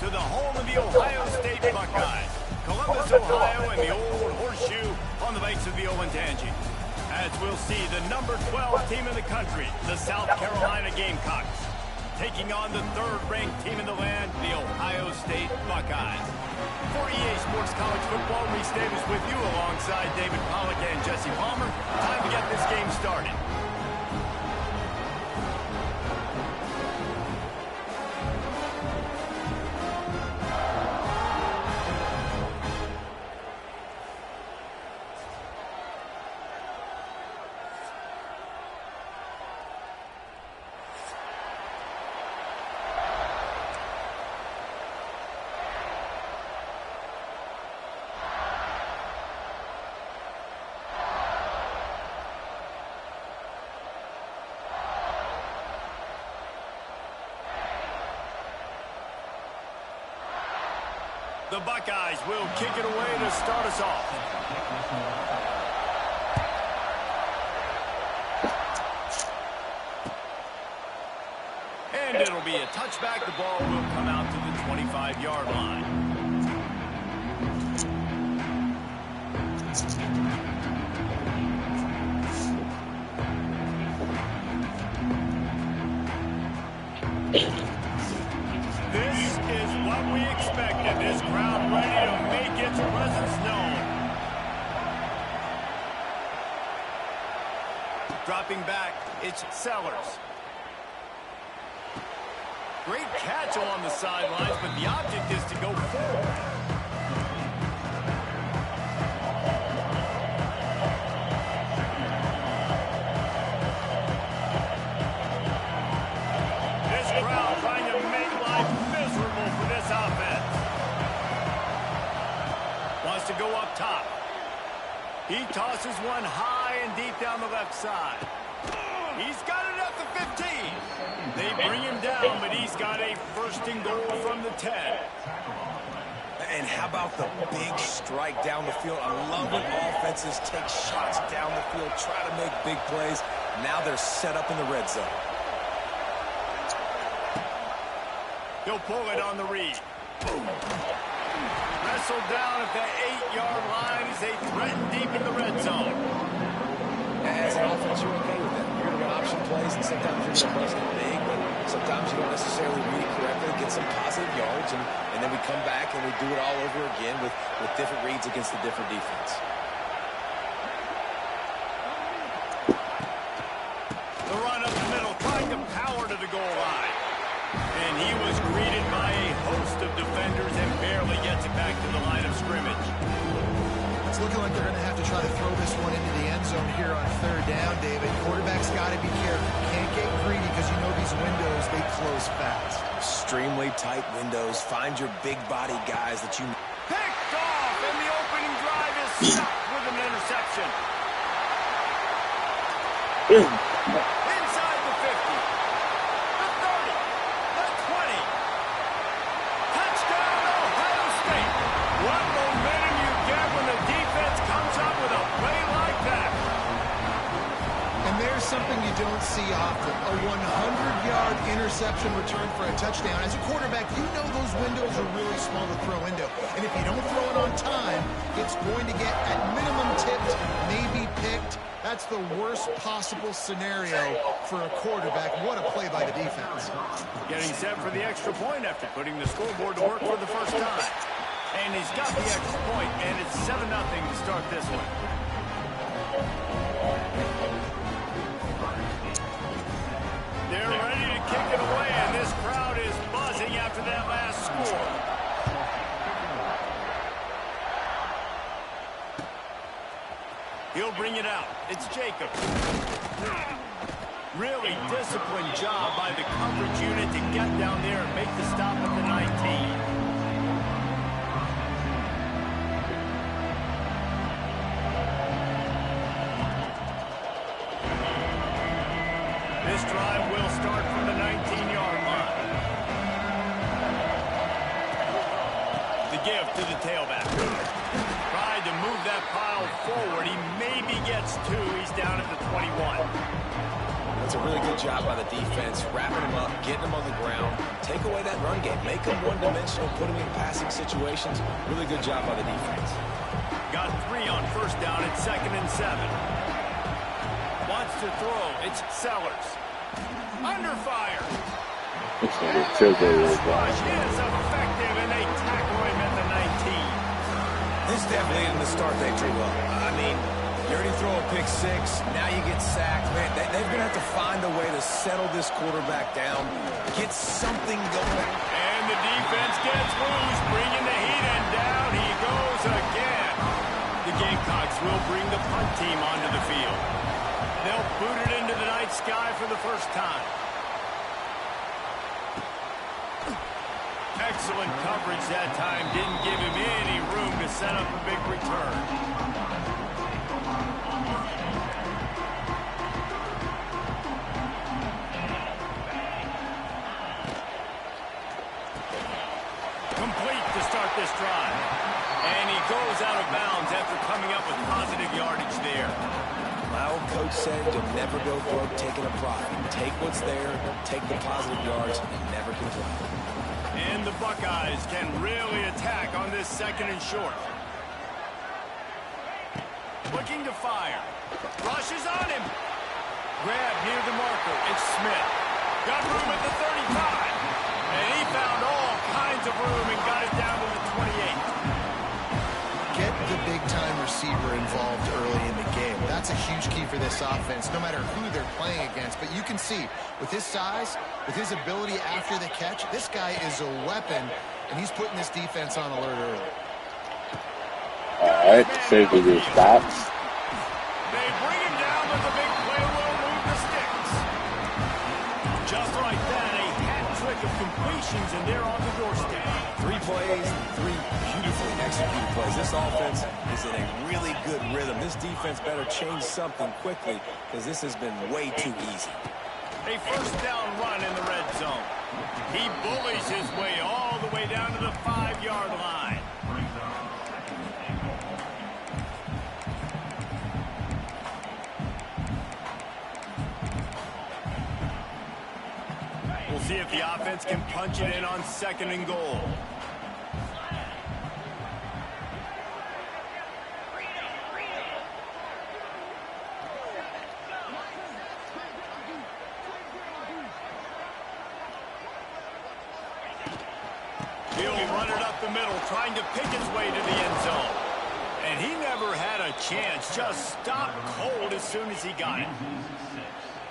to the home of the Ohio State Buckeyes. Columbus, Ohio, and the old horseshoe on the banks of the Olentangy. As we'll see, the number 12 team in the country, the South Carolina Gamecocks, taking on the third-ranked team in the land, the Ohio State Buckeyes. For EA Sports College Football, Reese Davis with you alongside David Pollack and Jesse Palmer. Time to get this game started. The Buckeyes will kick it away to start us off. And it'll be a touchback. The ball will come out to the 25-yard line. This is what we expected. This crowd ready to make its presence known. Dropping back, it's Sellers. Great catch along the sidelines, but the object is to go forward. This crowd trying to make life miserable for this offense. Wants to go up top. He tosses one high and deep down the left side. He's got it at the 15. They bring him down, but he's got a first and goal from the 10. And how about the big strike down the field? I love when offenses take shots down the field, try to make big plays. Now they're set up in the red zone. He'll pull it on the read. Wrestled down at the 8-yard line as they threaten deep in the red zone. As an offense, you're okay with that. You're going to run option plays, and sometimes you're going to bust it big, but sometimes you don't necessarily read it correctly, get some positive yards, and then we come back and we do it all over again with different reads against a different defense. The run up the middle, trying to power to the goal line. And he was greeted by a host of defenders and barely gets it back to the line of scrimmage. It's looking like they're going to have to try to throw this one into the end zone here on third down, David. Quarterback's got to be careful. Can't get greedy because you know these windows, they close fast. Extremely tight windows. Find your big body guys that you... Picked off, and the opening drive is stopped with an interception. Inside the 50. The 30. The 20. Touchdown, Ohio State. What momentum you get when the defense comes up with a play like that. And there's something you don't see often, a 100-yard interception return for a touchdown. As a quarterback, you know those windows are really small to throw into. And if you don't throw it on time, it's going to get at minimum tipped, maybe picked. That's the worst possible scenario for a quarterback. What a play by the defense. Getting set for the extra point after putting the scoreboard to work for the first time. And he's got the extra point, and it's 7-0 to start this one. They're ready to kick it away, and this crowd is buzzing after that last score. He'll bring it out. It's Jacobs. Really disciplined job by the coverage unit to get down there and make the stop at the 19. This drive will start from the 19-yard line. The give to the tailback. Tried to move that pile forward. He maybe gets two. He's down at the 21. It's a really good job by the defense, wrapping them up, getting them on the ground, take away that run game, make them one-dimensional, put them in passing situations. Really good job by the defense. Got 3 on first down at 2nd and 7. Wants to throw. It's Sellers. Under fire. It's going to tilt a little Rush is effective, and they tackle him at the 19. This definitely isn't the start they drew up. I mean, you already throw a pick 6, now you get sacked. Man, they're going to have to find a way to settle this quarterback down, get something going. And the defense gets loose, bringing the heat, and down he goes again. The Gamecocks will bring the punt team onto the field. They'll boot it into the night sky for the first time. Excellent coverage that time. Didn't give him any room to set up a big return. Complete to start this drive. And he goes out of bounds after coming up with positive yardage there. My old coach said you'll never go broke taking a pride. Take what's there, take the positive yards, and never complain. And the Buckeyes can really attack on this 2nd and short. Looking to fire. Rushes on him. Grab near the marker. It's Smith. Got room at the 35. And he found all kinds of room and got it down to the 28. Get the big-time receiver involved early in the game. That's a huge key for this offense, no matter who they're playing against. But you can see, with his size, with his ability after the catch, this guy is a weapon, and he's putting this defense on alert early. All right, safety just stops. They bring him down, but the big play will move the sticks. Just like that, a hat trick of completions, and they're on the doorstep. 3 plays, 3 beautifully executed plays. This offense is in a really good rhythm. This defense better change something quickly because this has been way too easy. A first down run in the red zone. He bullies his way all the way down to the 5-yard line. We'll see if the offense can punch it in on 2nd and goal. He'll run it up the middle, trying to pick his way to the end zone. And he never had a chance, just stopped cold as soon as he got it.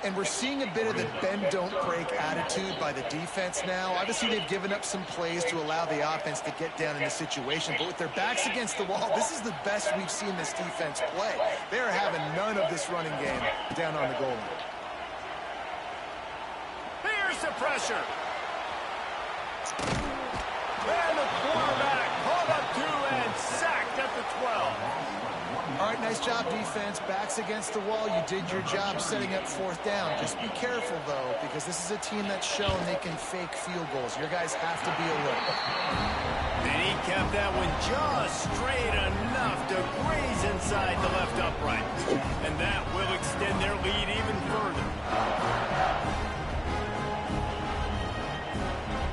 And we're seeing a bit of the bend-don't-break attitude by the defense now. Obviously, they've given up some plays to allow the offense to get down in the situation. But with their backs against the wall, this is the best we've seen this defense play. They're having none of this running game down on the goal line. Here's the pressure. And the quarterback caught up to and sacked at the 12. All right, nice job, defense. Backs against the wall. You did your job setting up 4th down. Just be careful, though, because this is a team that's shown they can fake field goals. Your guys have to be alert. And he kept that one just straight enough to graze inside the left upright. And that will extend their lead even further.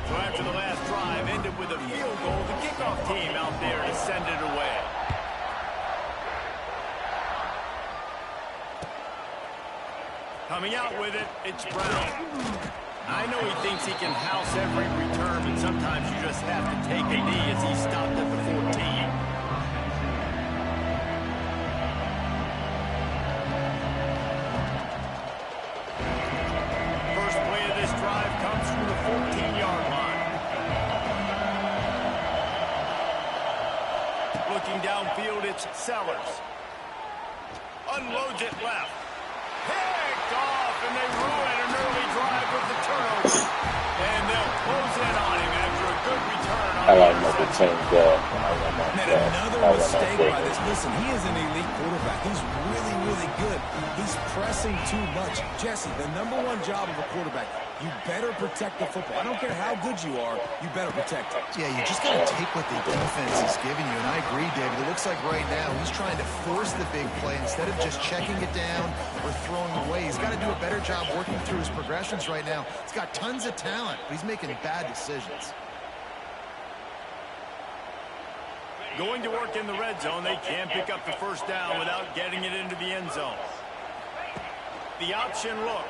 So after the last drive ended with a field goal, the kickoff team out there to send it away. Coming out with it, it's Brown. I know he thinks he can house every return, but sometimes you just have to take a knee as he stopped at the 14. First play of this drive comes from the 14-yard line. Looking downfield, it's Sellers. Unloads it left. Picked off, and they ruin an early drive with the turnover. And they'll close in on him after a good return I got another change up. Man, another mistake by this. Listen, he is an elite quarterback. He's really, really good. He's pressing too much. Jesse, the #1 job of a quarterback, you better protect the football. I don't care how good you are, you better protect it. Yeah, you just got to take what the defense is giving you. And I agree, David. It looks like right now he's trying to force the big play instead of just checking it down or throwing away. He's got to do a better job working through his progressions right now. He's got tons of talent, but he's making bad decisions. Going to work in the red zone, they can't pick up the first down without getting it into the end zone. The option look.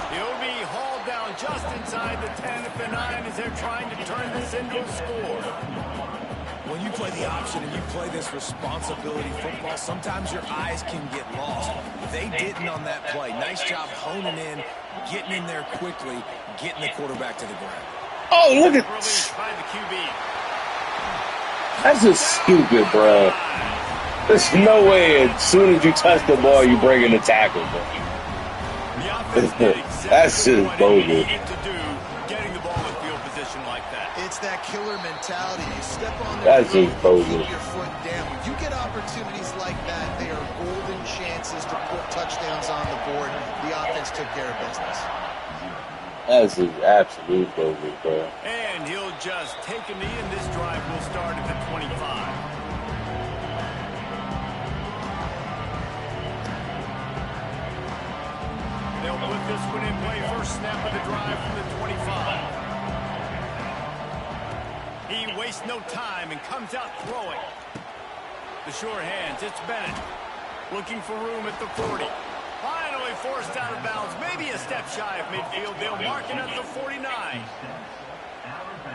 He'll be hauled down just inside the 10 at the 9 as they're trying to turn this into a score. When you play the option and you play this responsibility football, sometimes your eyes can get lost. They didn't on that play. Nice job honing in, getting in there quickly, getting the quarterback to the ground. Oh, look at Released by the QB. that's just stupid, bro. There's no way as soon as you touch the ball, you bring in the tackle, bro. The offense did exactly That's just what it bogus. needed to do, getting the ball in field position like that. It's that killer mentality. You step on the That's throat, just bogus. keep your foot down. When you get opportunities like that, they are golden chances to put touchdowns on the board. The offense took care of business. That's just absolute bogus, bro. And he'll just take a knee, and this drive will start at the 25. They'll put this one in play. First snap of the drive from the 25. He wastes no time and comes out throwing. The sure hands, it's Bennett. Looking for room at the 40. Finally forced out of bounds. Maybe a step shy of midfield. They'll mark it at the 49.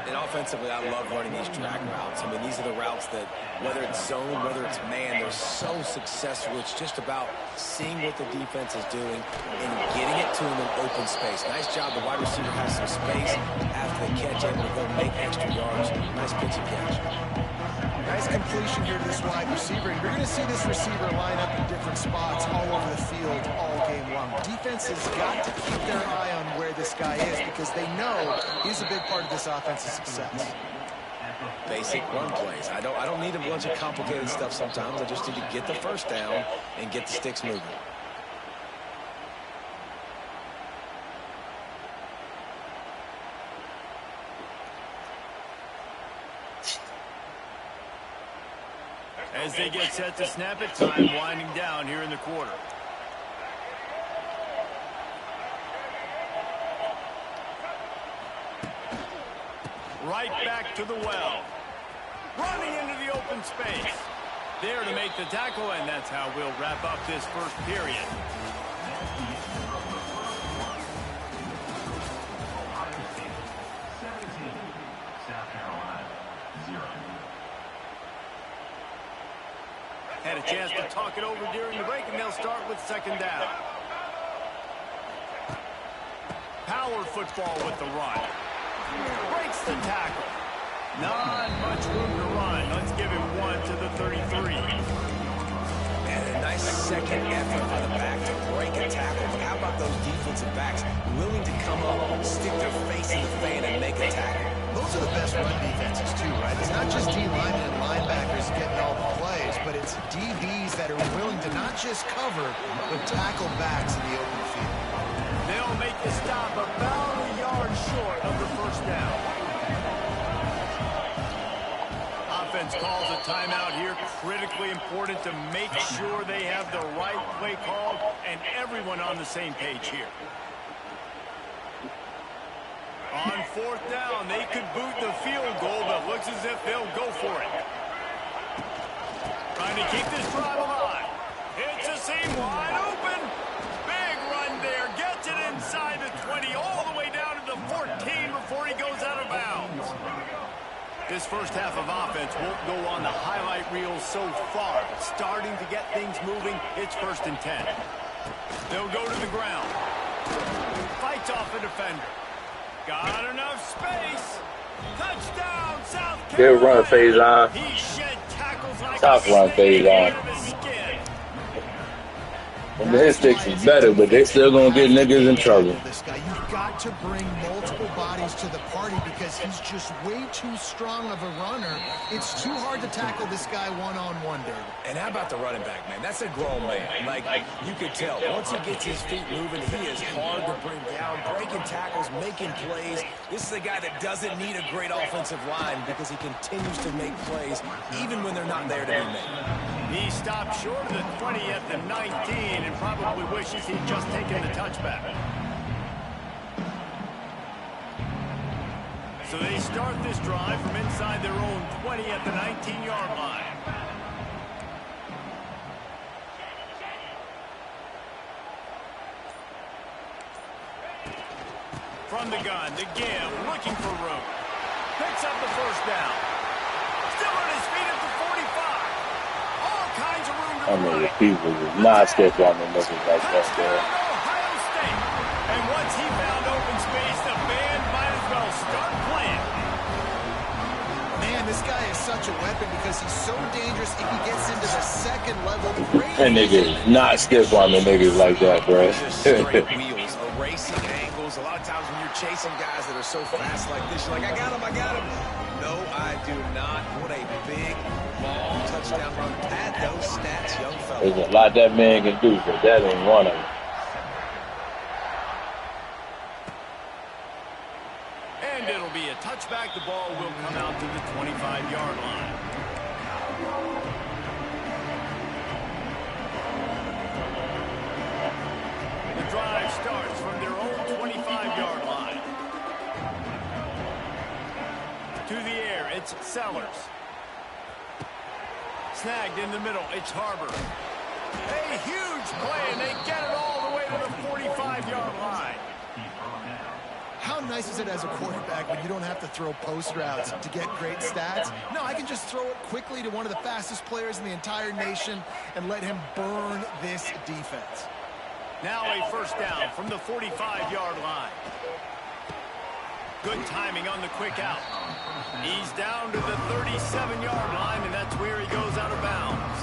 And offensively, I love running these drag routes. I mean, these are the routes that, whether it's zone, whether it's man, they're so successful. It's just about seeing what the defense is doing and getting it to them in open space. Nice job. The wide receiver has some space after the catch, able to go make extra yards. Nice pitch and catch. Nice completion here to this wide receiver. And you're going to see this receiver line up in different spots all over the field all game long. Defense has got to keep their eye on where this guy is because they know he's a big part of this offense's success. Basic run plays. I don't need a bunch of complicated stuff sometimes. I just need to get the first down and get the sticks moving. As they get set to snap it, time winding down here in the quarter. Right back to the well. Running into the open space. There to make the tackle, and that's how we'll wrap up this first period. Had a chance to talk it over during the break, and they'll start with second down. Power football with the run. Breaks the tackle. Not much room to run. Let's give him one to the 33. And a nice second effort by the back to break a tackle. But how about those defensive backs willing to come up, stick their face in the fan, and make a tackle? Those are the best run defenses, too, right? It's not just D-linemen and linebackers getting all the plays, but it's DBs that are willing to not just cover, but tackle backs in the open field. They'll make the stop about a yard short of the first down. Offense calls a timeout here. Critically important to make sure they have the right play called and everyone on the same page here. On fourth down, they could boot the field goal, but looks as if they'll go for it. Trying to keep this drive alive. It's a seam wide open. Big run there. Gets it inside the 20, all the way down to the 14 before he goes out of bounds. This first half of offense won't go on the highlight reel so far. Starting to get things moving. It's 1st and 10. They'll go to the ground. Fights off a defender. Got enough space. Touchdown, South Carolina. Good run, Faison. He shed tackles like Top a run, snake Faison. out of his skin. His sticks is better, but they still gonna get niggas in trouble. This guy, you've got to bring multiple bodies to the party because he's just way too strong of a runner. It's too hard to tackle this guy one-on-one, David. And how about the running back, man? That's a grown man. Like you could tell, once he gets his feet moving, he is hard to bring down, breaking tackles, making plays. This is a guy that doesn't need a great offensive line because he continues to make plays even when they're not there to be made. He stopped short of the 20 at the 19 and probably wishes he'd just taken the touchback. So they start this drive from inside their own 20 at the 19-yard line. From the gun, to give, looking for room. Picks up the first down. Still on his feet at the 45. All kinds of room to I mean, run. the people is not sketch on the niggas like that, Touchdown, bro. Ohio State. And once he found open space, the band might as well start playing. Man, this guy is such a weapon because he's so dangerous if he gets into the second level. That nigga is not stiff on the niggas like that, bro. Just straight wheels, erasing angles. A lot of times when you're chasing guys that are so fast like this, you're like, I got him, I got him. No, I do not. What a big, long touchdown run. Pad those stats, young fella. There's a lot that man can do, but that ain't one of them. And it'll be a touchback. The ball will come out to the 25-yard line. The drive starts from their own 25-yard line. To the air, it's Sellers. Snagged in the middle, it's Harbor. A huge play, and they get it all the way to the 45-yard line. How nice is it as a quarterback when you don't have to throw post routes to get great stats? No, I can just throw it quickly to one of the fastest players in the entire nation and let him burn this defense. Now a first down from the 45-yard line. Good timing on the quick out. He's down to the 37-yard line, and that's where he goes out of bounds.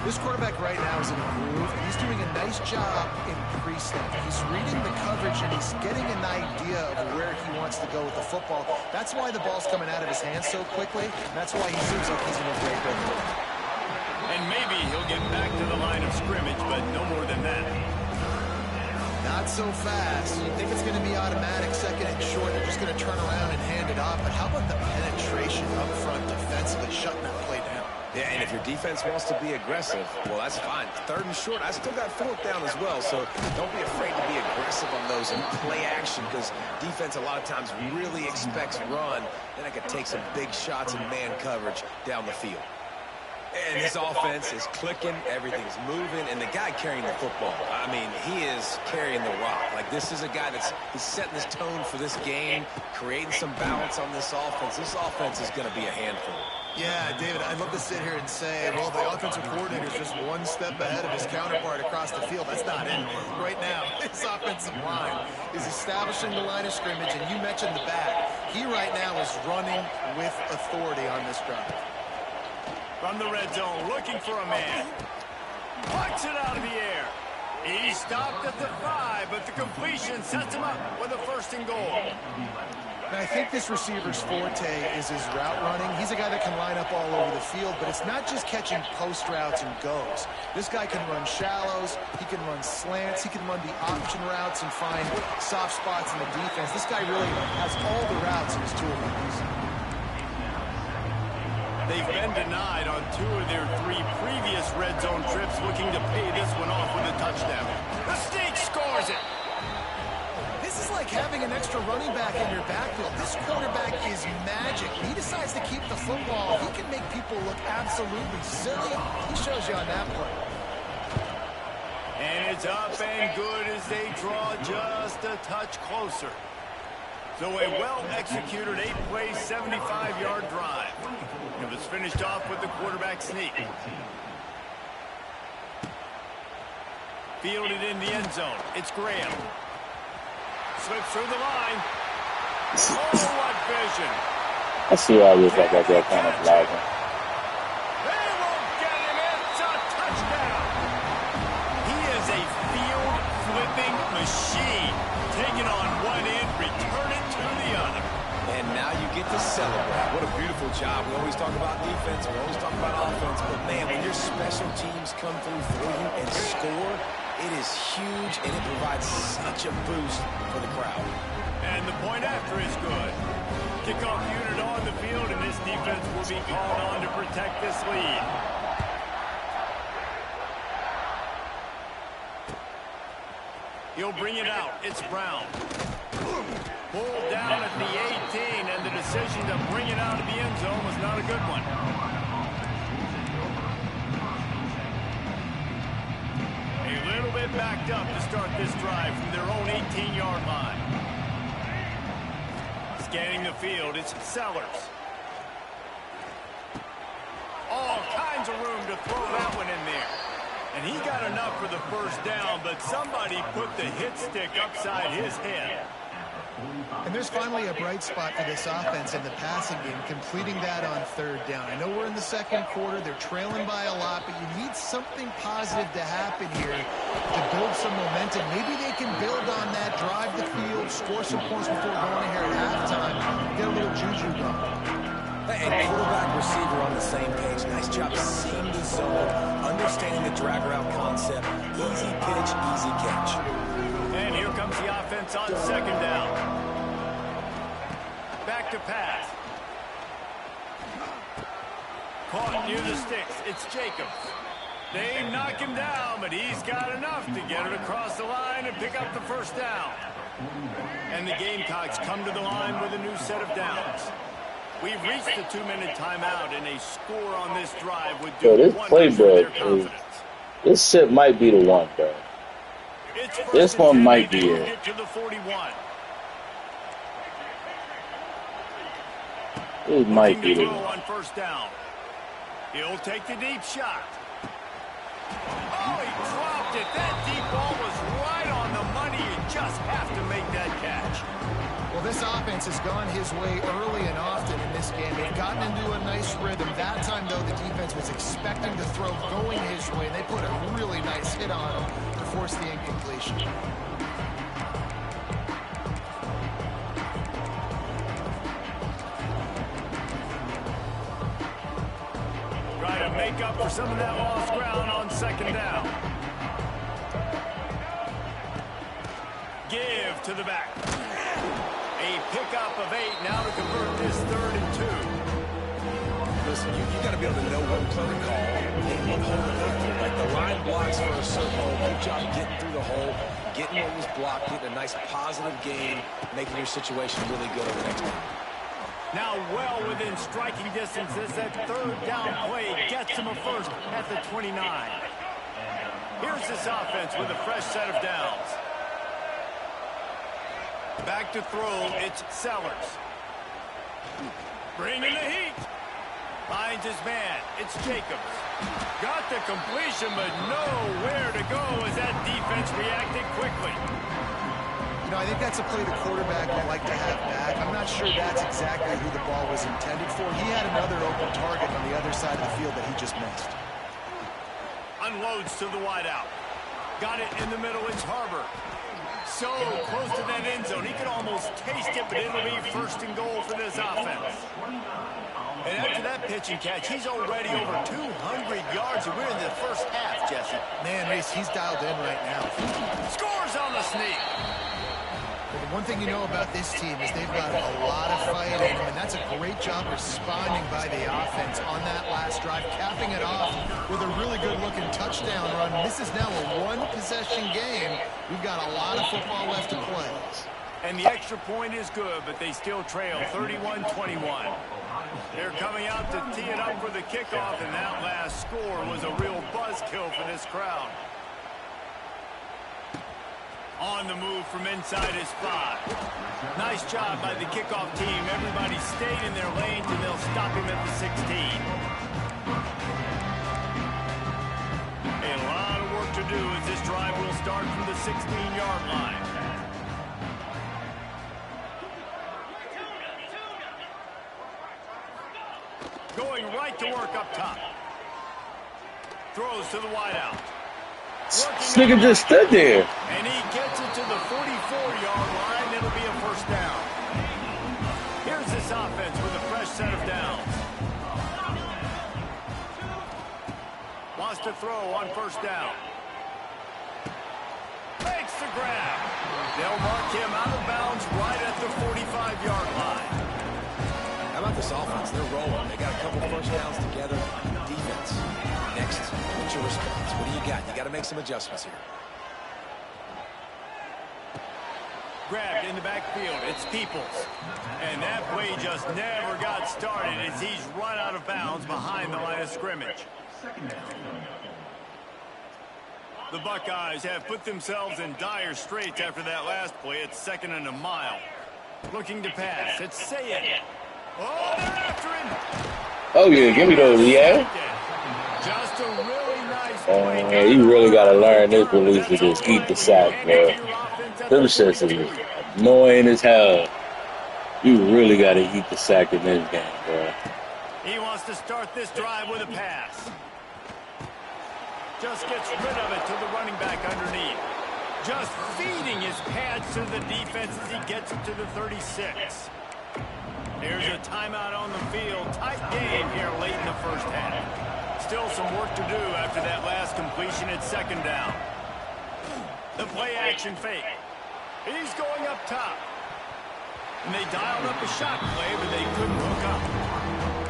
This quarterback right now is in a groove, and he's doing a nice job in pre-snap. He's reading the coverage, and he's getting an idea of where he wants to go with the football. That's why the ball's coming out of his hands so quickly, and that's why he seems like he's in a great rhythm. And maybe he'll get back to the line of scrimmage, but no more than that. Not so fast. You think it's going to be automatic, second and short. They're just going to turn around and hand it off. But how about the penetration up front defensively, shutting that play down? Yeah, and if your defense wants to be aggressive, well, that's fine. Third and short, I still got fourth down as well, so don't be afraid to be aggressive on those and play action because defense a lot of times really expects run. Then I could take some big shots in man coverage down the field. And his offense is clicking, everything's moving, and the guy carrying the football, I mean, he is carrying the rock. Like, this is a guy he's setting this tone for this game, creating some balance on this offense. This offense is going to be a handful. Yeah, David, I'd love to sit here and say, well, the offensive coordinator is just one step ahead of his counterpart across the field. That's not it. Right now, his offensive line is establishing the line of scrimmage, and you mentioned the back. He right now is running with authority on this drive. From the red zone, looking for a man. Puts it out of the air. He stopped at the 5, but the completion sets him up with a first and goal. And I think this receiver's forte is his route running. He's a guy that can line up all over the field, but it's not just catching post routes and goes. This guy can run shallows, he can run slants, he can run the option routes and find soft spots in the defense. This guy really has all the routes in his toolbox. They've been denied on 2 of their 3 previous red zone trips, looking to pay this one off with a touchdown. The Snake scores it. This is like having an extra running back in your backfield. This quarterback is magic. When he decides to keep the football, he can make people look absolutely silly. He shows you on that play. And it's up and good as they draw just a touch closer. So a well-executed 8-play, 75-yard drive. It was finished off with the quarterback sneak. Fielded in the end zone. It's Graham. Slips through the line. Oh, what vision. I see how this like I got kind of lagging. They won't get him. It's a touchdown. He And now you get to celebrate. What a beautiful job. We always talk about defense. We always talk about offense. But, man, when your special teams come through for you and score, it is huge, and it provides such a boost for the crowd. And the point after is good. Kickoff unit on the field, and this defense will be called on to protect this lead. He'll bring it out. It's Brown. Pulled down at the 18, and the decision to bring it out of the end zone was not a good one. A little bit backed up to start this drive from their own 18-yard line. Scanning the field, it's Sellers. All kinds of room to throw that one in there. And he got enough for the first down, but somebody put the hit stick upside his head. And there's finally a bright spot for this offense in the passing game, completing that on third down. I know we're in the second quarter. They're trailing by a lot, but you need something positive to happen here to build some momentum. Maybe they can build on that, drive the field, score some points before going here at halftime, get a little juju going. And quarterback, receiver on the same page. Nice job seeing the zone, understanding the drag route concept. Easy pitch, easy catch. And here comes the offense on second down. Back to pass. Caught near the sticks. It's Jacobs. They knock him down, but he's got enough to get it across the line and pick up the first down. And the Gamecocks come to the line with a new set of downs. We've reached the 2-minute timeout, and a score on this drive would do this play, wonders for bro, their confidence. this shit might be the one, bro. This one might be it. Get to the 41. It might be the Throw one. on first down. He'll take the deep shot. Oh, he dropped it. That deep ball was right on the money. You just have to make that catch. Well, this offense has gone his way early and often in this game. They've gotten into a nice rhythm. That time, though, the defense was expecting to throw going his way. They put a really nice hit on him to force the incompletion. Try to make up for some of that lost ground on second down. Give to the back. A pickup of 8 now to convert this 3rd and 2. Listen, you got to be able to know what play to call and what hole to go through. Like the line blocks for a certain hole. Good job getting through the hole, getting what was blocked, getting a nice positive gain, making your situation really good over the next one. Now well within striking distance as that 3rd down play gets him a first at the 29. Here's this offense with a fresh set of downs. Back to throw, it's Sellers. Bringing the heat. Finds his man, it's Jacobs. Got the completion, but nowhere to go as that defense reacted quickly. You know, I think that's a play the quarterback would like to have back. I'm not sure that's exactly who the ball was intended for. He had another open target on the other side of the field that he just missed. Unloads to the wideout. Got it in the middle, it's Harbor. So close to that end zone, he could almost taste it, but it'll be 1st and goal for this offense. And after that pitch and catch, he's already over 200 yards, and we're in the first half, Jesse. Man, Reese, he's dialed in right now. Scores on the sneak. Well, the one thing you know about this team is they've got a lot of fight in them, and that's a great job responding by the offense on that last drive, capping it off with a really good-looking touchdown run. This is now a one-possession game. We've got a lot of football left to play. And the extra point is good, but they still trail 31-21. They're coming out to tee it up for the kickoff, and that last score was a real buzzkill for this crowd. On the move from inside his spot. Nice job by the kickoff team. Everybody stayed in their lanes, and they'll stop him at the 16. A lot of work to do as this drive will start from the 16-yard line. Going right to work up top. Throws to the wideout. This nigga just stood there. And he gets it to the 44-yard line. It'll be a first down. Here's this wants to throw on first down. Makes the grab. They'll mark him out of bounds right at the 45-yard line. How about this offense? They're rolling. They got a couple first downs together. Defense. Next, what's your response? What do you got? You got to make some adjustments here. Grabbed in the backfield. It's Peoples. And that play just never got started as he's run out of bounds behind the line of scrimmage. The Buckeyes have put themselves in dire straits after that last play. It's 2nd and a mile. Looking to pass. It's Sayed. Oh, they're after him. Oh, yeah. Give me those, yeah. Just a really nice play. Man, you really got to learn this release to just eat the sack, bro. Them shits is annoying as hell. You really got to eat the sack in this game, bro. He wants to start this drive with a pass. Just gets rid of it to the running back underneath. Just feeding his pads to the defense as he gets it to the 36. There's a timeout on the field. Tight game here late in the first half. Still some work to do after that last completion at 2nd down. The play action fake. He's going up top. And they dialed up a shot play, but they couldn't hook up.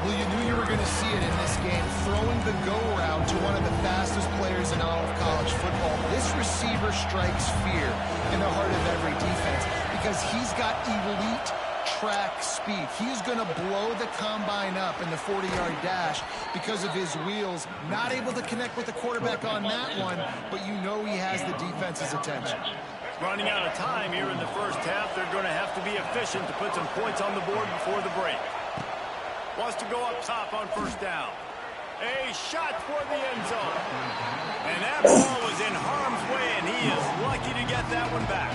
Well, you knew you were going to see it in this game. Throwing the go route to one of the fastest players in all of college football. This receiver strikes fear in the heart of every defense because he's got elite track speed. He's going to blow the combine up in the 40-yard dash because of his wheels. Not able to connect with the quarterback on that one, but you know he has the defense's attention. Running out of time here in the first half. They're going to have to be efficient to put some points on the board before the break. Wants to go up top on first down. A shot for the end zone. And that ball was in harm's way, and he is lucky to get that one back.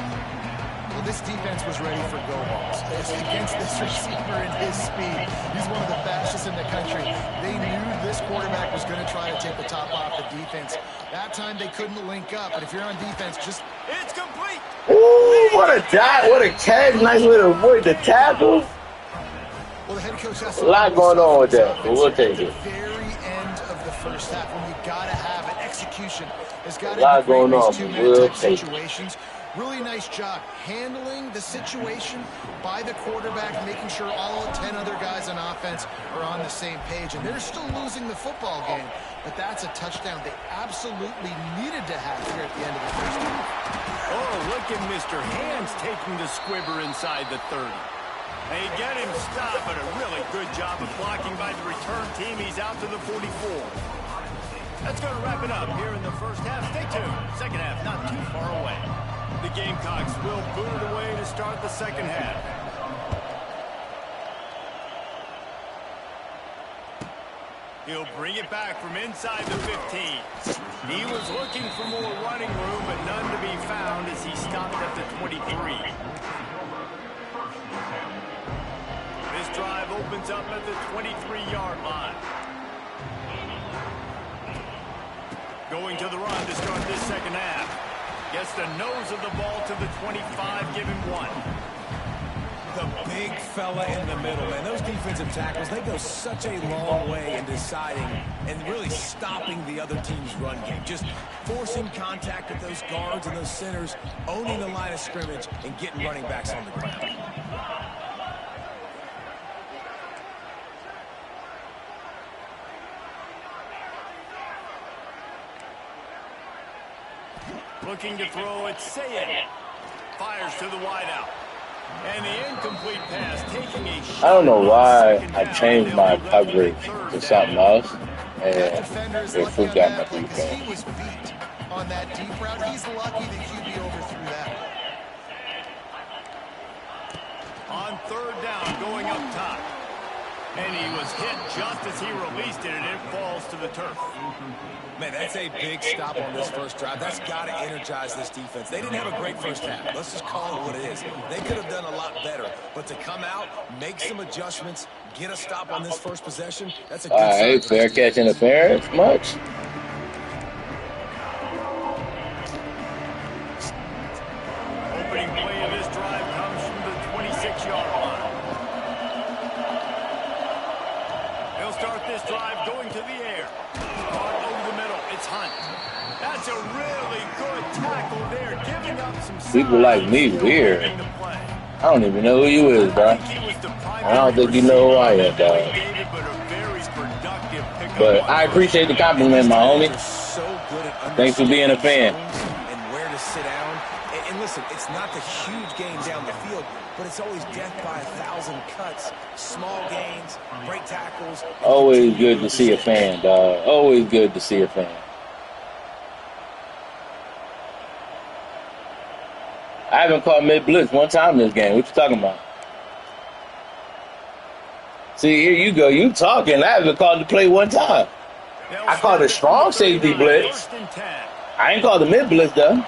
Well, this defense was ready for go balls. Against this receiver and his speed, he's one of the fastest in the country. They knew this quarterback was going to try to take the top off the defense. That time they couldn't link up, but if you're on defense, just... It's complete! Ooh, what a dot, what a catch. Nice way to avoid the tackle. Well, the head coach has A lot going on with that, but we'll take it. At the very end of the first half, when you got to have it, execution has got to be A lot great going in on, these but two-minute we'll type take it. situations. Really nice job handling the situation by the quarterback, making sure all 10 other guys on offense are on the same page. And they're still losing the football game, but that's a touchdown they absolutely needed to have here at the end of the first half. Oh, look at Mr. Hands taking the squibber inside the 30. They get him stopped, but a really good job of blocking by the return team. He's out to the 44. That's going to wrap it up here in the first half. Stay tuned. Second half not too far away. The Gamecocks will boot it away to start the second half. He'll bring it back from inside the 15. He was looking for more running room, but none to be found as he stopped at the 23. This drive opens up at the 23-yard line. Going to the run to start this second half. Gets the nose of the ball to the 25, give him one. The big fella in the middle, man. Those defensive tackles, they go such a long way in deciding and really stopping the other team's run game. Just forcing contact with those guards and those centers, owning the line of scrimmage, and getting running backs on the ground. Looking to throw, it's Sayed. Fires to the wideout. And the incomplete pass taking a shot. I don't know why I changed my coverage to something else, and it freaked out my defense. He was beat on that deep route. He's lucky the QB overthrew that. On third down, going up top. And he was hit just as he released it, and it falls to the turf. Man, that's a big stop on this first drive. That's got to energize this defense. They didn't have a great first half. Let's just call it what it is. They could have done a lot better. But to come out, make some adjustments, get a stop on this first possession, that's a good All right, sign. fair catch interference, much. Opening play of this drive comes from the 26-yard line. They'll start this drive going to the air. Caught over the middle. It's Hunt. That's a really good tackle there, giving up some People like me weird. I don't even know who you is, bro. I don't think you know who I am, dog. But I appreciate the compliment, my homie. Thanks for being a fan. And where to sit down. And listen, it's not the huge gain down the field, but it's always death by 1,000 cuts, small gains, break tackles. Always good to see a fan, dog. Always good to see a fan. I haven't called mid blitz one time this game. What you talking about? See, here you go. You talking. I haven't called the play one time. I called a strong safety blitz. I ain't called the mid blitz, though.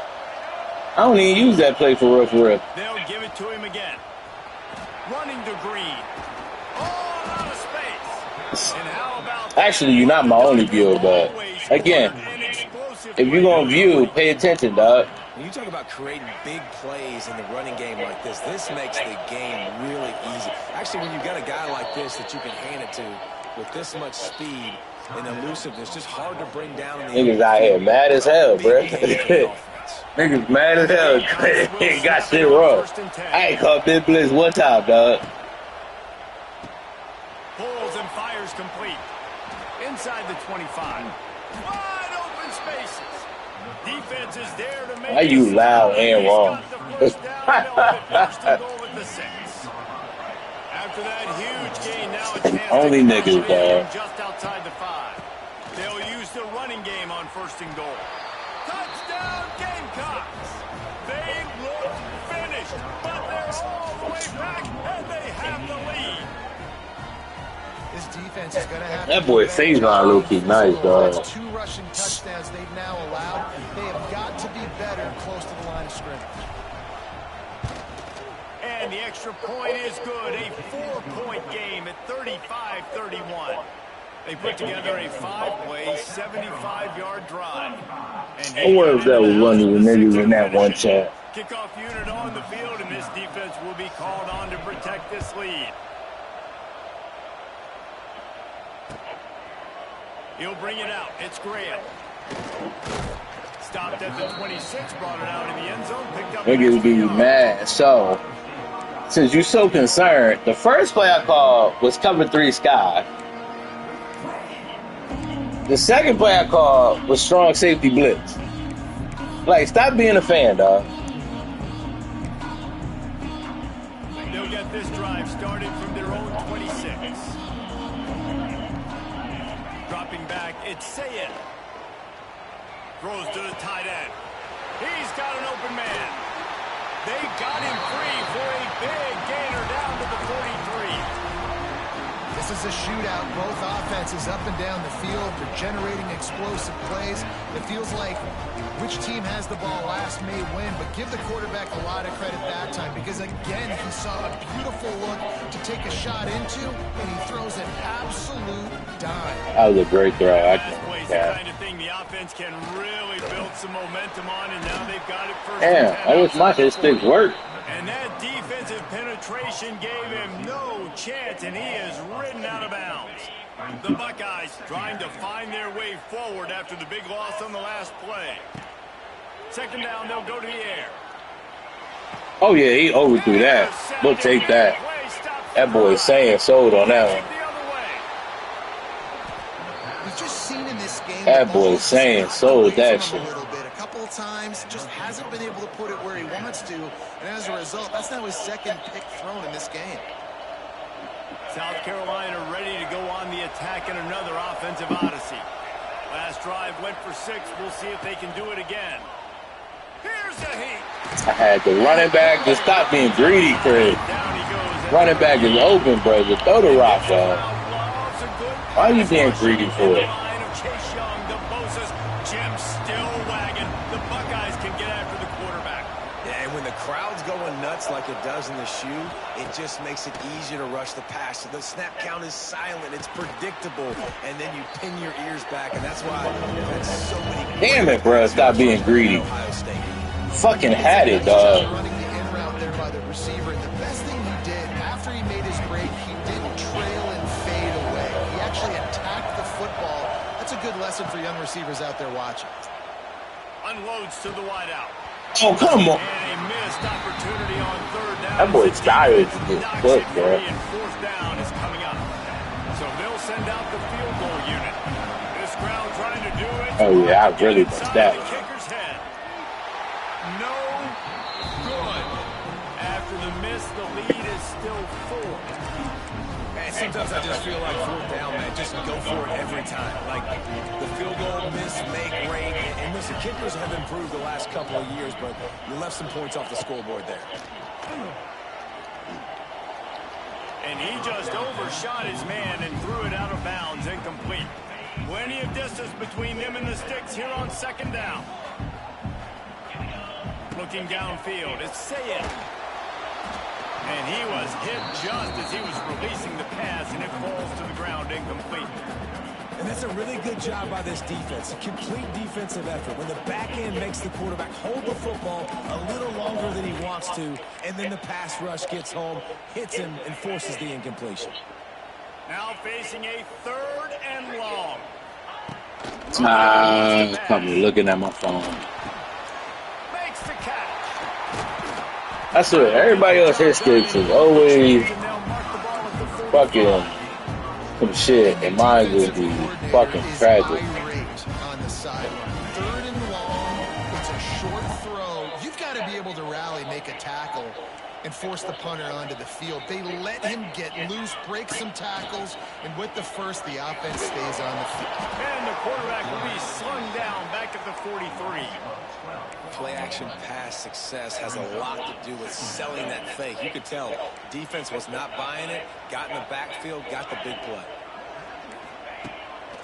I don't even use that play for real, for real. They'll give it to him again. Running to Green. All out of space. And how about Actually, you're not my only viewer, but again, if you're going to view, pay attention, dog. When you talk about creating big plays in the running game like this makes the game really easy. Actually, when you've got a guy like this that you can hand it to with this much speed and elusiveness, just hard to bring down. Niggas out here mad as hell, bro. Niggas mad as hell. They got shit wrong. I ain't called mid blitz one time, dog. Pulls and fires complete. Inside the 25. Wide open spaces. Defense is there to make. Why you loud and wrong? After that huge gain, now a chance Only niggas, dog. Just outside the 5. They'll use the running game on 1st and goal. Touchdown Gamecocks. They look finished, but they're all the way back, and they have the lead. This defense is going to have That boy Faison low-key nice, dog. That's 2 rushing touchdowns they've now allowed. They have got to be better close to the line of scrimmage. And the extra point is good. A 4-point game at 35-31. They put together a 5-play, 75-yard drive. I wonder if that was one of the niggas in that one chat. Kickoff unit on the field, and this defense will be called on to protect this lead. He'll bring it out. It's Graham. Stopped at the 26, brought it out in the end zone, picked up. Niggas be mad. So, since you're so concerned, the first play I called was cover 3 sky. The second play I called was strong safety blitz. Like, stop being a fan, dog. They'll get this drive started from their own 26. Dropping back, it's Sayed. Throws to the tight end. He's got an open man. They got him free for a big gainer down to the 43. This is a shootout. Both offenses up and down the field. They're generating explosive plays. It feels like which team has the ball last may win, but give the quarterback a lot of credit that time because, again, he saw a beautiful look to take a shot into, and he throws an absolute dime. That was a great throw. That's the kind of thing the offense can really build some momentum on, and now they've got it first. Damn, I wish my hit stick worked. And that defensive penetration gave him no chance, and he is ridden out of bounds. The Buckeyes trying to find their way forward after the big loss on the last play. Second down, they'll go to the air. Oh, yeah, he overthrew that. We'll take that. That boy is saying sold on that one. We've just seen in this game That boy is saying sold that shit. A couple of times, just hasn't been able to put it where he wants to, and as a result, that's now his second pick thrown in this game. South Carolina ready to go on the attack in another offensive odyssey. Last drive went for 6. We'll see if they can do it again. Here's a heat. I had the running back. Just stop being greedy, Craig. Down he goes. Running back is open, brother. Throw the rock, dog. Why are you being greedy for it? Chase Young, the Bosa's, Jim still wagging. The Buckeyes can get after the quarterback. Yeah, and when the crowd's going nuts like it does in the shoe, it just makes it easier to rush the pass. So the snap count is silent. It's predictable. And then you pin your ears back, and that's why that's so many. Damn it, bro. Stop being greedy. Ohio State. Fucking had it, dog. Running the in route there by the receiver. The best thing he did after he made his break, he didn't trail and fade away. He actually attacked the football. That's a good lesson for young receivers out there watching. Unloads to the wideout. Oh, come on. And a missed opportunity on third down. That boy's tired to get put, bro. And fourth down is coming up. So they'll send out the field goal unit. This crowd trying to do it. Oh, yeah, I really missed that. The kicker's head. No good. After the miss, the lead is still 4. Man, sometimes I just feel like fourth down, man. Just go for it every time. Like the field goal, miss, make, rate. And listen, kickers have improved the last couple of years, but you left some points off the scoreboard there. And he just overshot his man and threw it out of bounds, incomplete. Plenty of distance between them and the sticks here on second down. Looking downfield, it's Sayed. And he was hit just as he was releasing the pass, and it falls to the ground incomplete. And that's a really good job by this defense. A complete defensive effort. When the back end makes the quarterback hold the football a little longer than he wants to, and then the pass rush gets home, hits him, and forces the incompletion. Now facing a 3rd and long. Probably looking at my phone. Makes the catch. I swear, everybody else his sticks is always fucking some shit, and mine will be fucking tragic. On the sideline. 3rd and long. It's a short throw. You've got to be able to rally, make a tackle, and force the punter onto the field. They let him get loose, break some tackles, and with the first, the offense stays on the field. And the quarterback will be slung down back at the 43. Play-action pass success has a lot to do with selling that fake. You could tell defense was not buying it, got in the backfield, got the big play.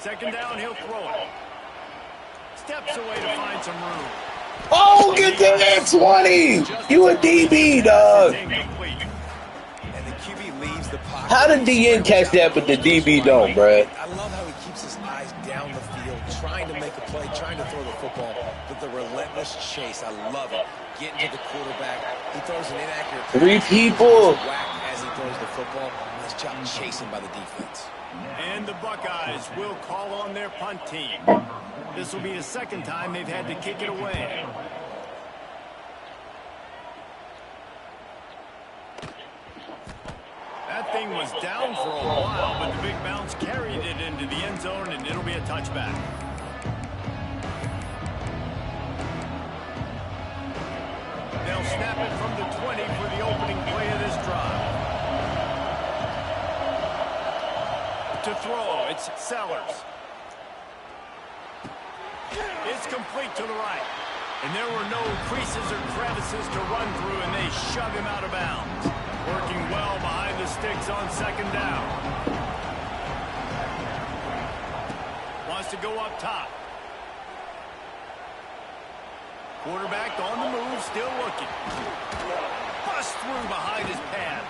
Second down, he'll throw it. Steps away to find some room. Oh, get to that 20! You a DB, dog. And the QB leaves the pocket. How did DN catch that, but the DB don't, bruh? I love how he keeps his eyes down the field, trying to make a play, trying to throw the football, but the relentless chase, I love it. Getting to the quarterback, he throws an inaccurate 3 people. whack as he throws the football. Nice job chasing by the defense. And the Buckeyes will call on their punt team. This will be the 2nd time they've had to kick it away. That thing was down for a while, but the big bounce carried it into the end zone, and it'll be a touchback. They'll snap it from the 20 for the opening play of this drive. To throw, it's Sellers. It's complete to the right. And there were no creases or crevices to run through, and they shove him out of bounds. Working well behind the sticks on second down. Wants to go up top. Quarterback on the move, still looking. Bust through behind his pad.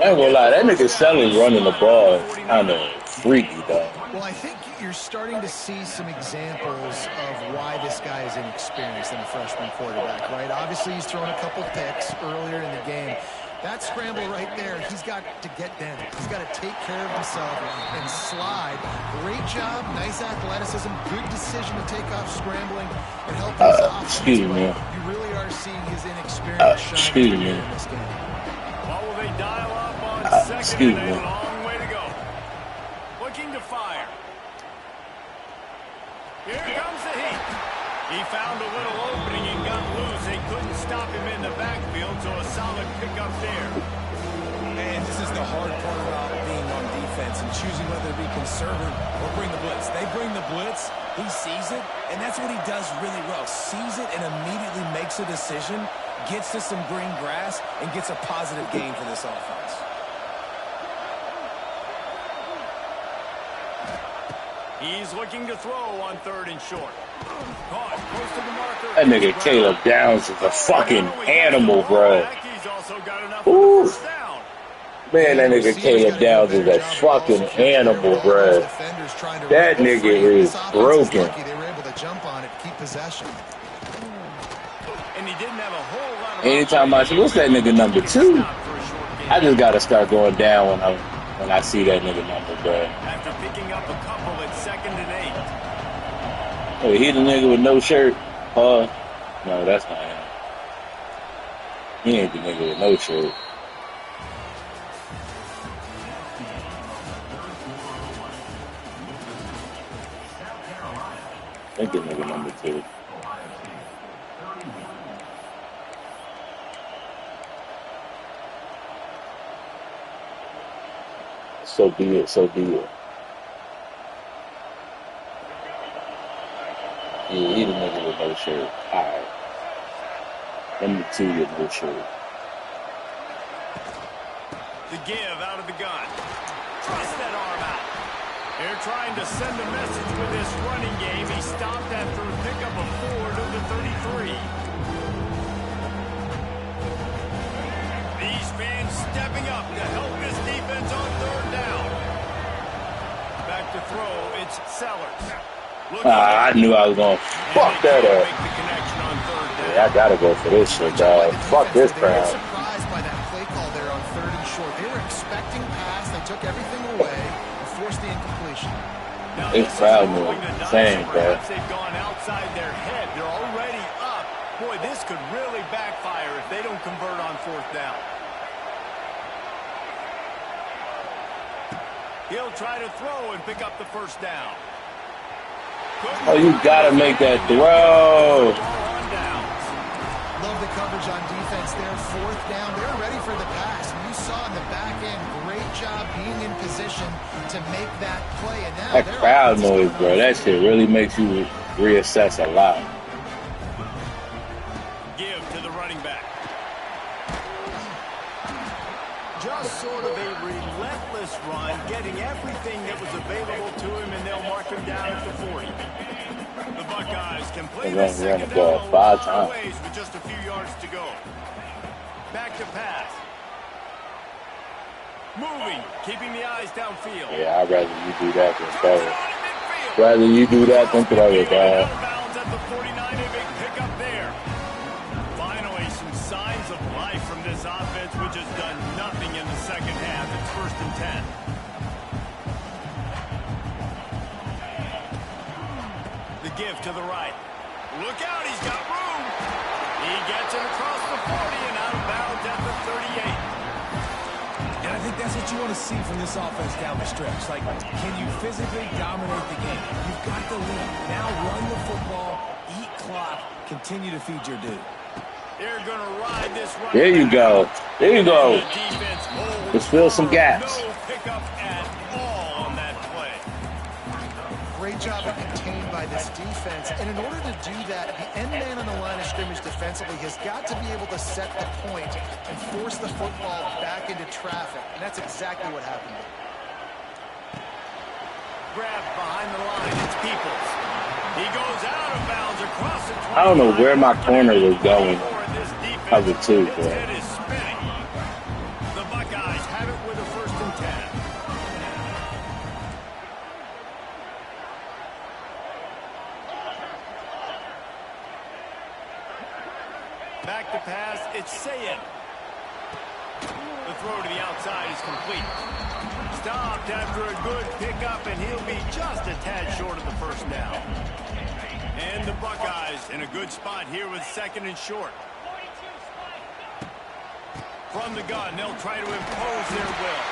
I ain't gonna lie, that nigga Sellers running the ball is kind of freaky, dog. Well, I think you're starting to see some examples of why this guy is inexperienced in a freshman quarterback, right? Obviously, he's thrown a couple picks earlier in the game. That scramble right there, he's got to get down. He's got to take care of himself and slide. Great job, nice athleticism, good decision to take off scrambling and help his offense. Excuse me. You really are seeing his inexperience shine in this game. What will they dial up on second? Excuse And me. a long way to go. Looking to fire. Here comes the heat. He found a little opening and got loose. They couldn't stop him in the backfield, so a solid pickup there. And this is the hard part about being on defense and choosing whether to be conservative or bring the blitz. They bring the blitz, he sees it, and that's what he does really well. Sees it and immediately makes a decision, gets to some green grass, and gets a positive gain for this offense. He's looking to throw on 3rd and short. Caught close to the marker. That nigga Caleb Downs is a fucking animal, bro. He's also got enough Ooh. for the first down. Man, that nigga Caleb Downs is a fucking animal, bro. That nigga is broken. They were able to jump on it, keep possession. And he didn't have a whole lot of Anytime I see, what's that nigga number 2? I just gotta start going down when I'm when I see that nigga number, bro. After picking up a couple at 2nd and 8. Oh, he the nigga with no shirt. No, that's not him. He ain't the nigga with no shirt. I think the nigga number 2. So be it, so be it. Yeah, he the nigga with no shirt. Alright. Number 2 with no shirt. The give out of the gun. Twists that arm out. They're trying to send a message with this running game. He stopped after a pickup of 4 to the 33. These fans stepping up to help this defense on 3rd down. Back to throw, it's Sellers. I knew I was going to fuck that up. Yeah, I got to go for this shit, dog. Fuck this crowd. They were surprised by that play call there on 3rd and short. They were expecting pass. They took everything away and forced the incompletion. This crowd move insane, bro. They've gone outside their head. They're already up. Boy, this could really backfire if they don't convert on 4th down. He'll try to throw and pick up the 1st down. Oh, you gotta make that throw. Love the coverage on defense there. 4th down. They're ready for the pass. You saw in the back end, great job being in position to make that play. And now that crowd noise, bro. That shit really makes you reassess a lot. Give to the running back. Just sort of a relentless run, getting everything that was available to him, and they'll mark him down at the 40. The Buckeyes can play the 2nd down 5 times with just a few yards to go. Back to pass. Moving, keeping the eyes downfield. Yeah, I'd rather you do that than throw it. Rather you do that than throw it, dog. At the 49, a big pickup there. Finally, some signs of life from this offense, which has done nothing in the 2nd half. It's 1st and 10. The give to the right. Look out, he's got room. He gets it across the 40 and out of bounds at the 38. And I think that's what you want to see from this offense down the stretch. Like, can you physically dominate the game? You've got the lead. Now run the football, eat clock, continue to feed your dude. They're going to ride this run. There you go. There you go. Let's fill some gaps. No pickup at all on that play. Great job of contained by this defense. And in order to do that, the end man on the line of scrimmage defensively has got to be able to set the point and force the football back into traffic. And that's exactly what happened. Grab behind the line. It's Peoples. He goes out of bounds across the 20. I don't know where my corner was going. Cover 2, bro. The Buckeyes have it with a 1st and 10. Back to pass, it's Sayin. The throw to the outside is complete. Stopped after a good pickup, and he'll be just a tad short of the 1st down. And the Buckeyes in a good spot here with 2nd and short. From the gun, they'll try to impose their will.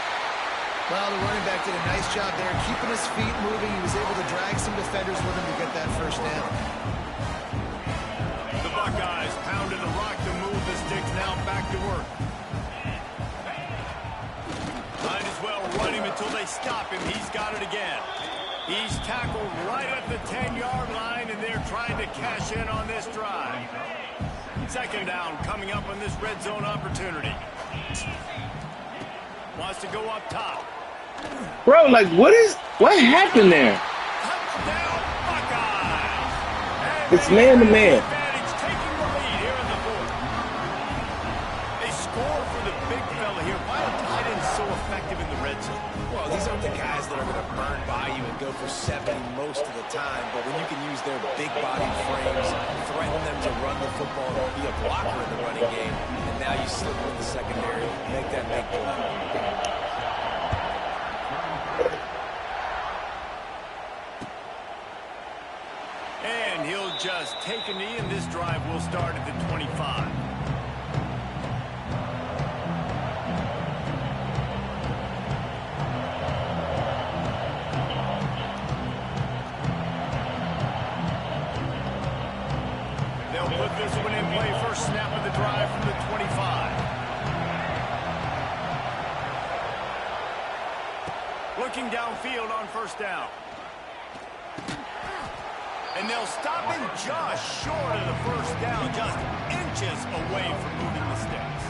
Well, the running back did a nice job there, keeping his feet moving. He was able to drag some defenders with him to get that 1st down. The Buckeyes pounded the rock to move the sticks, now back to work. Might as well run him until they stop him. He's got it again. He's tackled right at the 10-yard line, and they're trying to cash in on this drive. 2nd down coming up on this red zone opportunity. Wants to go up top. Bro, like, what happened there? Touchdown, Buckeyes! It's man to man. Taking the lead here in the 4th. They score for the big fella here. Why are tight ends so effective in the red zone? Well, these aren't the guys that are going to burn by you and go for 70 most of the time, but when you can use their big-bodied frames, threaten them to run the football, be a blocker in the running game, and now you slip in the secondary, make that big play. take a knee, and this drive will start at the 25. They'll put this one in play. First snap of the drive from the 25. Looking downfield on first down. And they'll stop him just short of the first down, just inches away from moving the sticks.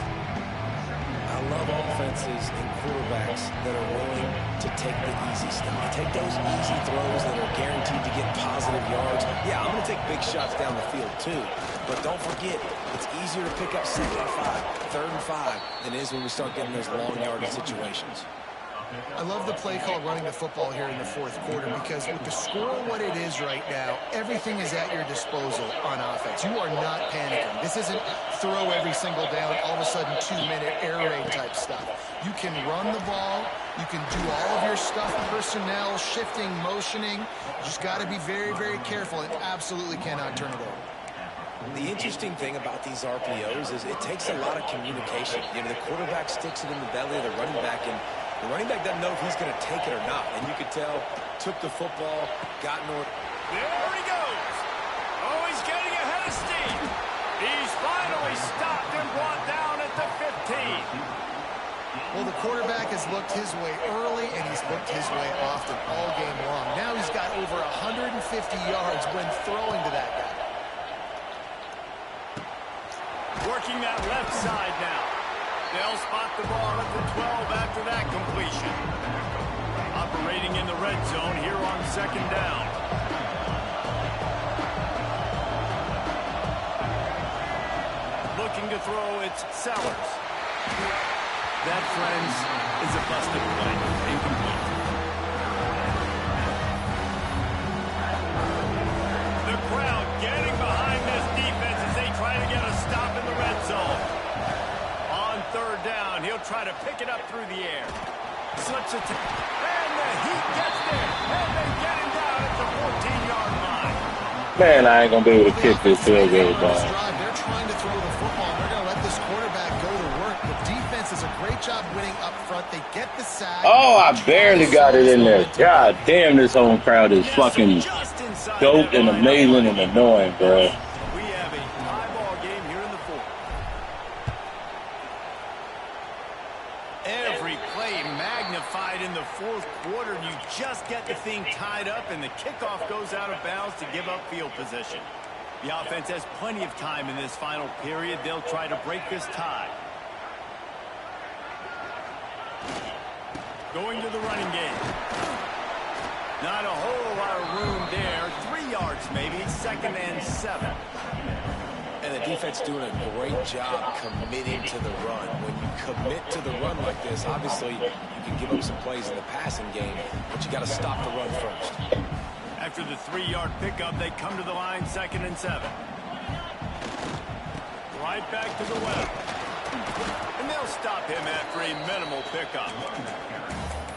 I love offenses and quarterbacks that are willing to take the easy stuff. Take those easy throws that are guaranteed to get positive yards. Yeah, I'm going to take big shots down the field too. But don't forget, it's easier to pick up 2nd and 5, 3rd and 5 than it is when we start getting those long yardage situations. I love the play call running the football here in the fourth quarter because with the score what it is right now, everything is at your disposal on offense. You are not panicking. This isn't throw every single down, all of a sudden 2-minute air raid type stuff. You can run the ball. You can do all of your stuff, personnel, shifting, motioning. You just got to be very, very careful and absolutely cannot turn it over. The interesting thing about these RPOs is it takes a lot of communication. You know, the quarterback sticks it in the belly of the running back, and the running back doesn't know if he's going to take it or not. And you could tell, took the football, got north. There he goes. Oh, he's getting ahead of steam. He's finally stopped and brought down at the 15. Well, the quarterback has looked his way early, and he's looked his way often all game long. Now he's got over 150 yards when throwing to that guy. Working that left side now. They'll spot the ball at the 12 after that completion. Operating in the red zone here on 2nd down. Looking to throw, it's Sellers. That, friends, is a busted play. Incomplete. The crowd getting behind this defense as they try to get a stop in the red zone. On 3rd down, he'll try to pick it up through the air. Slips it to... And the Heat gets there. And they get him down at the 14-yard line. Man, I ain't going to be able to kick this field goal, dog. They're trying to throw the football. They're going to let this quarterback go to work. The defense does a great job winning up front. They get the sack. Oh, I barely got it in there. God damn, this home crowd is fucking dope and amazing and annoying, bro. We have a tie-ball game here in the 4th. Every play magnified in the 4th quarter. You just get the thing tied up, and the kickoff goes out of bounds to give up field position. The offense has plenty of time in this final period. They'll try to break this tie. Going to the running game. Not a whole lot of room there. 3 yards maybe. 2nd and 7. And the defense doing a great job committing to the run. When you commit to the run like this, obviously you can give up some plays in the passing game, but you got to stop the run first. After the 3-yard pickup, they come to the line, 2nd and 7. Right back to the left. And they'll stop him after a minimal pickup.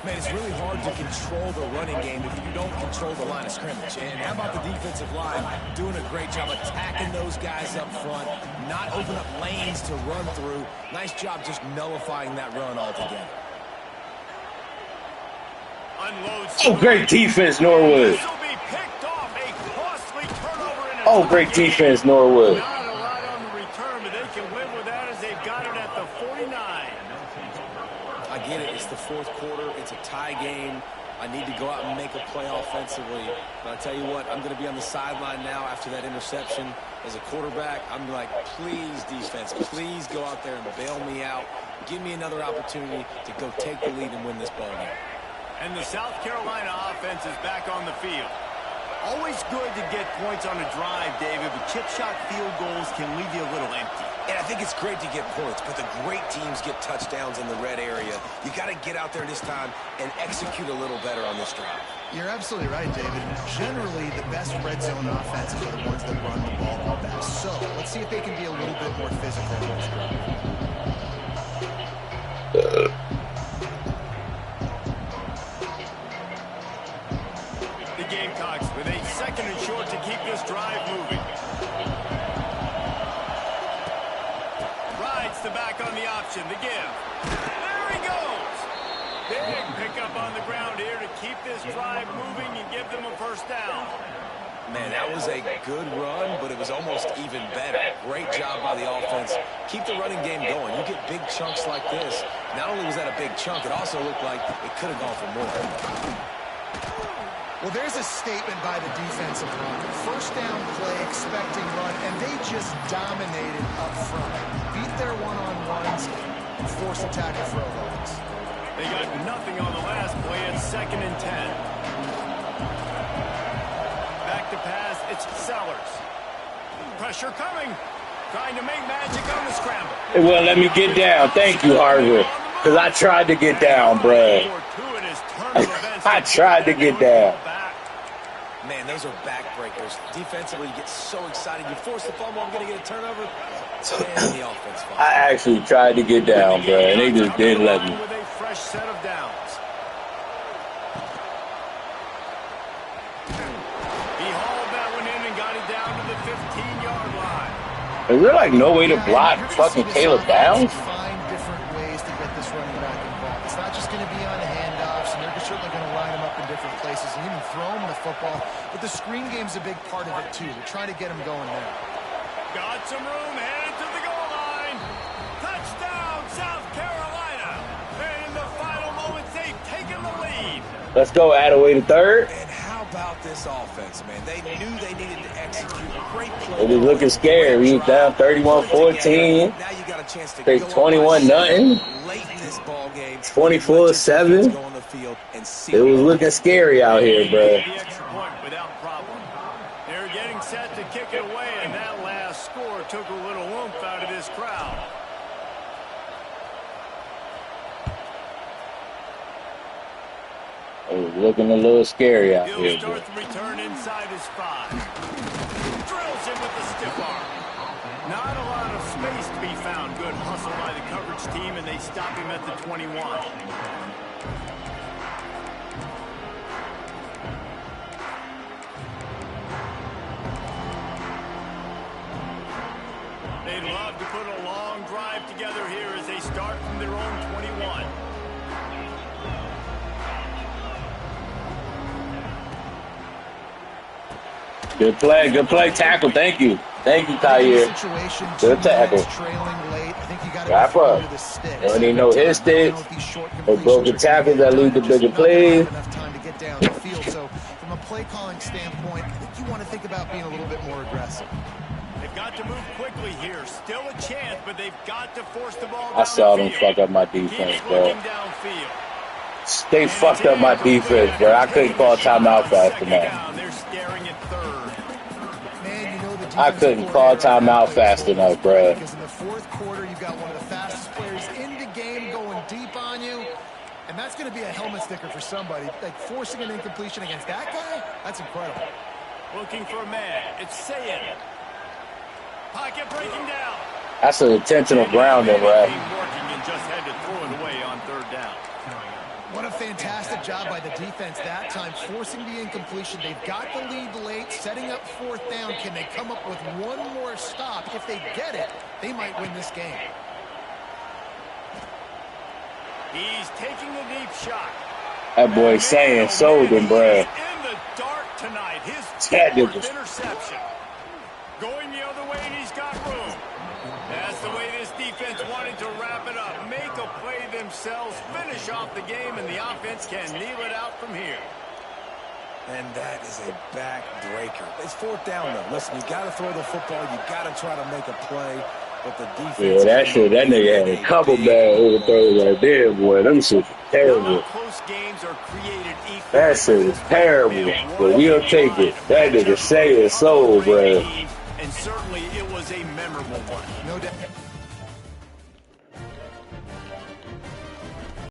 Man, it's really hard to control the running game if you don't control the line of scrimmage. And how about the defensive line doing a great job attacking those guys up front, not open up lanes to run through. Nice job just nullifying that run altogether. Oh, great defense, Norwood. Oh, great defense, Norwood. Not a lot on the return, but they can live with that as they've got it at the 49. I get it. It's the 4th quarter. It's a tie game. I need to go out and make a play offensively. But I tell you what, I'm going to be on the sideline now after that interception. As a quarterback, I'm like, please, defense, please go out there and bail me out. Give me another opportunity to go take the lead and win this ball game. And the South Carolina offense is back on the field. Always good to get points on a drive, David, but chip shot field goals can leave you a little empty. And I think it's great to get points, but the great teams get touchdowns in the red area. You got to get out there this time and execute a little better on this drive. You're absolutely right, David. Generally, the best red zone offenses are the ones that run the ball the best. So let's see if they can be a little bit more physical in this drive. The Gamecocks with a 2nd and short to keep this drive moving. the option, the give. There he goes. Big pickup on the ground here to keep this drive moving and give them a first down. Man, that was a good run, but it was almost even better. Great job by the offense. Keep the running game going. You get big chunks like this. Not only was that a big chunk, it also looked like it could have gone for more. Well, there's a statement by the defensive line. First down play, expecting run, and they just dominated up front. Beat their one-on-ones and forced a tackle throwbacks. They got nothing on the last play at 2nd and 10. To pass, it's Sellers. Pressure coming. Trying to make magic on the scramble. It wouldn't let me get down. Thank you, Harvard. Because I tried to get down, bro. I tried to get down. Man, those are backbreakers. Defensively, you get so excited. You force the fumble, I'm going to get a turnover. And the offense. I actually tried to get down, bro, and they just didn't let me. With a fresh set of downs. Is there like no way to block fucking Caleb Downs? Find different ways to get this running back involved. It's not just going to be on handoffs, and they're certainly going to line him up in different places and even throw him the football. But the screen game's a big part of it too. They're trying to get him going there. Got some room, headed to the goal line. Touchdown, South Carolina. And in the final moments, they've taken the lead. Let's go, Attaway the third. And how about this offense, man? They knew they needed to execute a great play. It was looking scary. We was down 31-14. Now you got a chance to take 21-0. Late in this ball game. 24-7. It was looking scary out here, bro. The extra point without problem. They're getting set to kick it away, and that last score took a little oomph out of this crowd. It was looking a little scary out here, He'll start the return inside his 5. Drills him with the stiff arm. Not a lot of space to be found. Good hustle by the coverage team, and they stop him at the 21. They'd love to put a long drive together here as they start from their own 21. Good play, tackle. Thank you, Kyer. Good tackle. Wrap up. Don't even know his sticks. Or broken tackles that lead to bigger plays. So, from a play calling standpoint, I think you want to think about being a little bit more aggressive. They've got to move quickly here. Still a chance, but they've got to force the ball down. I saw them fuck up my defense, bro. They fucked up my defense, bro. I couldn't call timeout fast enough. They're staring at third. I couldn't call timeout fast enough, bro. Because in the fourth quarter, you've got one of the fastest players in the game going deep on you. And that's going to be a helmet sticker for somebody. Like, forcing an incompletion against that guy, that's incredible. Looking for a man. It's Sayed. Pocket breaking down. That's an intentional grounding, right? Working and just had to throw it away on third down. What a fantastic job by the defense that time, forcing the incompletion. They've got the lead late, setting up fourth down. Can they come up with one more stop? If they get it, they might win this game. He's taking a deep shot. That boy saying sold him, bro. In the dark tonight, his fourth interception. Going the other way, and he's got room. That's the way this defense wanted to wrap it up. Make a play themselves, finish off the game, and the offense can kneel it out from here. And that is a backbreaker. It's fourth down, though. Listen, you got to throw the football. You got to try to make a play. But the defense... Yeah, that nigga had a couple bad overthrows right there, boy. Them shit was terrible. That shit was terrible. But we'll take it. That nigga say it's sold, bro. And certainly it was a memorable one. No doubt.